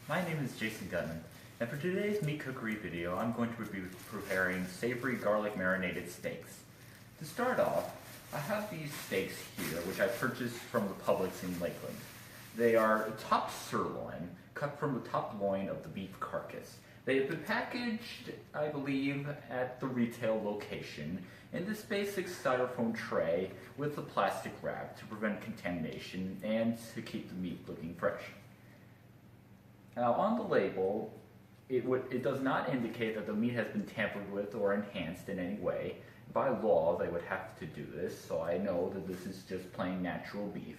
My name is Jason Gutman, and for today's meat cookery video, I'm going to be preparing savory garlic marinated steaks. To start off, I have these steaks here, which I purchased from the Publix in Lakeland. They are top sirloin, cut from the top loin of the beef carcass. They have been packaged, I believe, at the retail location in this basic styrofoam tray with a plastic wrap to prevent contamination and to keep the meat looking fresh. Now on the label, it does not indicate that the meat has been tampered with or enhanced in any way. By law, they would have to do this, so I know that this is just plain natural beef.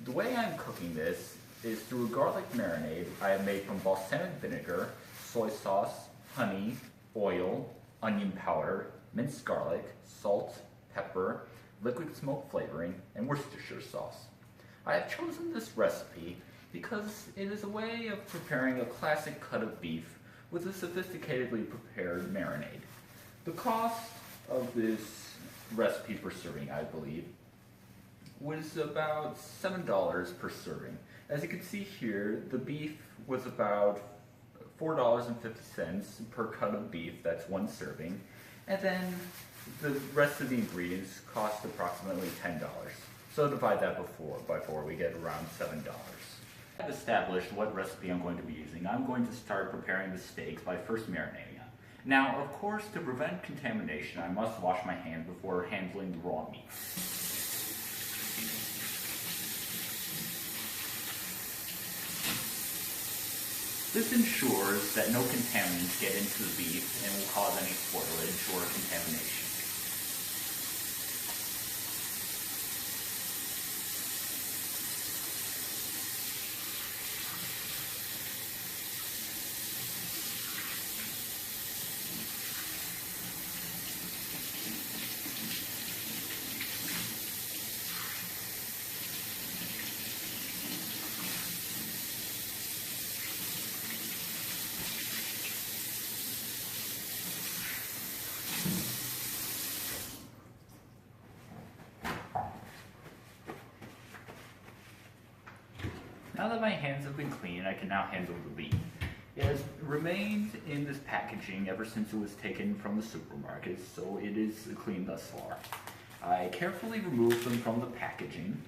The way I'm cooking this is through a garlic marinade I have made from balsamic vinegar, soy sauce, honey, oil, onion powder, minced garlic, salt, pepper, liquid smoke flavoring, and Worcestershire sauce. I have chosen this recipe because it is a way of preparing a classic cut of beef with a sophisticatedly prepared marinade. The cost of this recipe per serving, I believe, was about $7 per serving. As you can see here, the beef was about $4.50 per cut of beef, that's one serving, and then the rest of the ingredients cost approximately $10. So divide that by four, we get around $7. I've established what recipe I'm going to be using. I'm going to start preparing the steaks by first marinating them. Now, of course, to prevent contamination, I must wash my hands before handling the raw meat. This ensures that no contaminants get into the beef and will cause any spoilage or contamination. Now that my hands have been cleaned, I can now handle the beef. It has remained in this packaging ever since it was taken from the supermarket, so it is clean thus far. I carefully remove them from the packaging.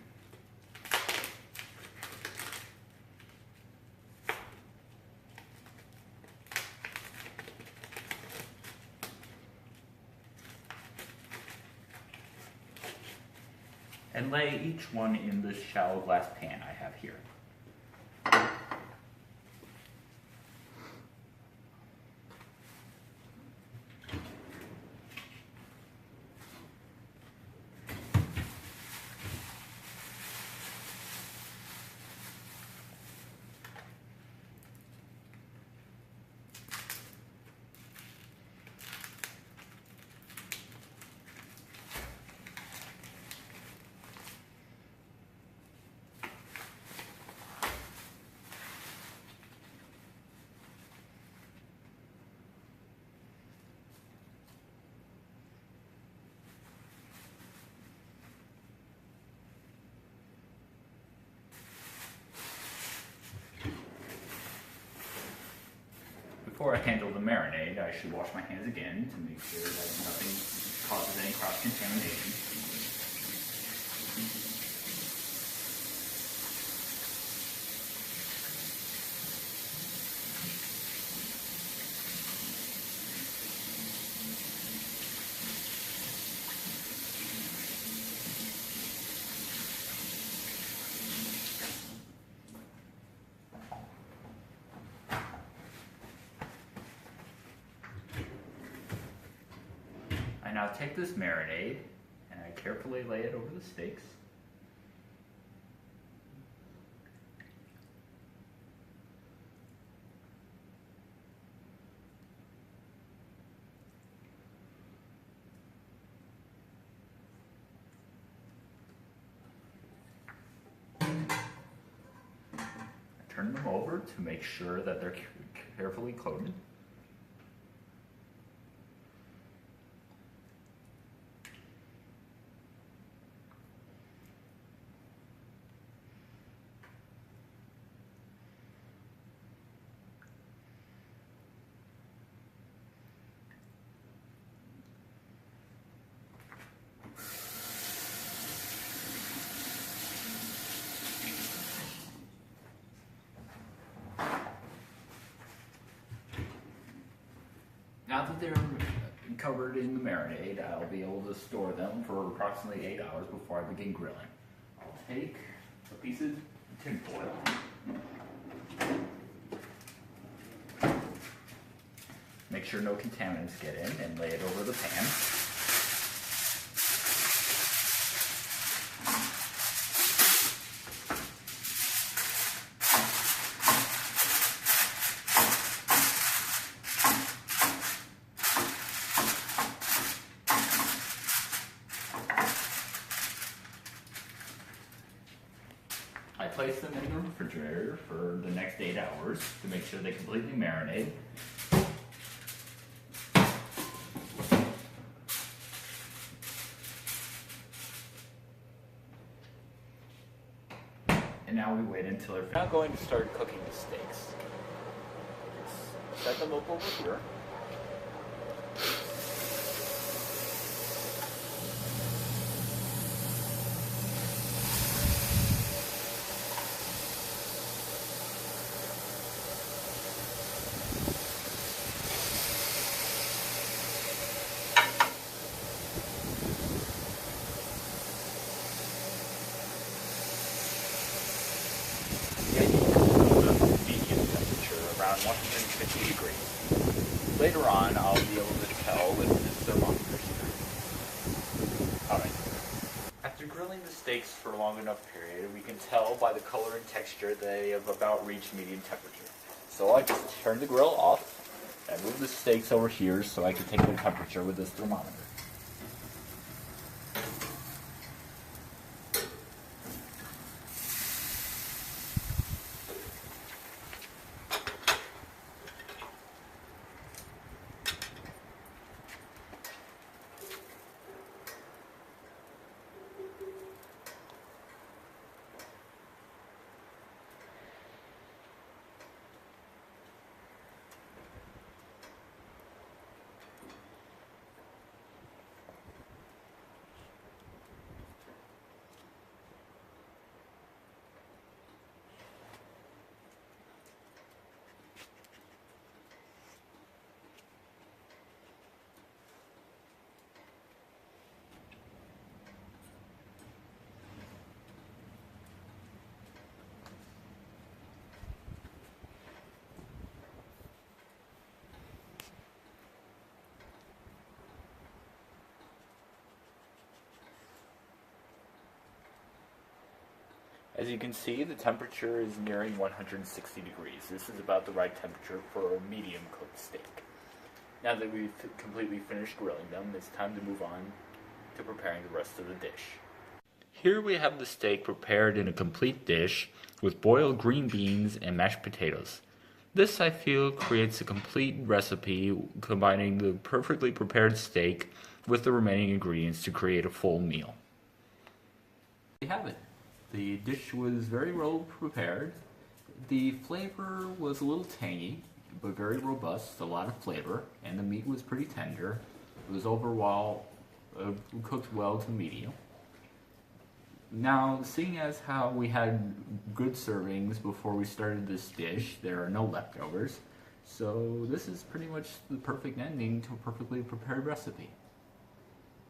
And lay each one in this shallow glass pan I have here. Before I handle the marinade, I should wash my hands again to make sure that nothing causes any cross-contamination. I now take this marinade and I carefully lay it over the steaks. I turn them over to make sure that they're carefully coated. Now that they're covered in the marinade, I'll be able to store them for approximately 8 hours before I begin grilling. I'll take a piece of tin foil, make sure no contaminants get in, and lay it over the pan. I place them in the refrigerator for the next 8 hours to make sure they completely marinate. And now we wait until they're finished. Now going to start cooking the steaks. Set them up over here. Around 150 degrees. Later on, I'll be able to tell with this thermometer here. Alright. After grilling the steaks for a long enough period, we can tell by the color and texture they have about reached medium temperature. So I just turn the grill off and move the steaks over here so I can take the temperature with this thermometer. As you can see, the temperature is nearing 160 degrees. This is about the right temperature for a medium cooked steak. Now that we've completely finished grilling them, it's time to move on to preparing the rest of the dish. Here we have the steak prepared in a complete dish with boiled green beans and mashed potatoes. This, I feel, creates a complete recipe combining the perfectly prepared steak with the remaining ingredients to create a full meal. There you have it. The dish was very well prepared. The flavor was a little tangy, but very robust, a lot of flavor, and the meat was pretty tender. It was overall cooked well to medium. Now, seeing as how we had good servings before we started this dish, there are no leftovers, so this is pretty much the perfect ending to a perfectly prepared recipe.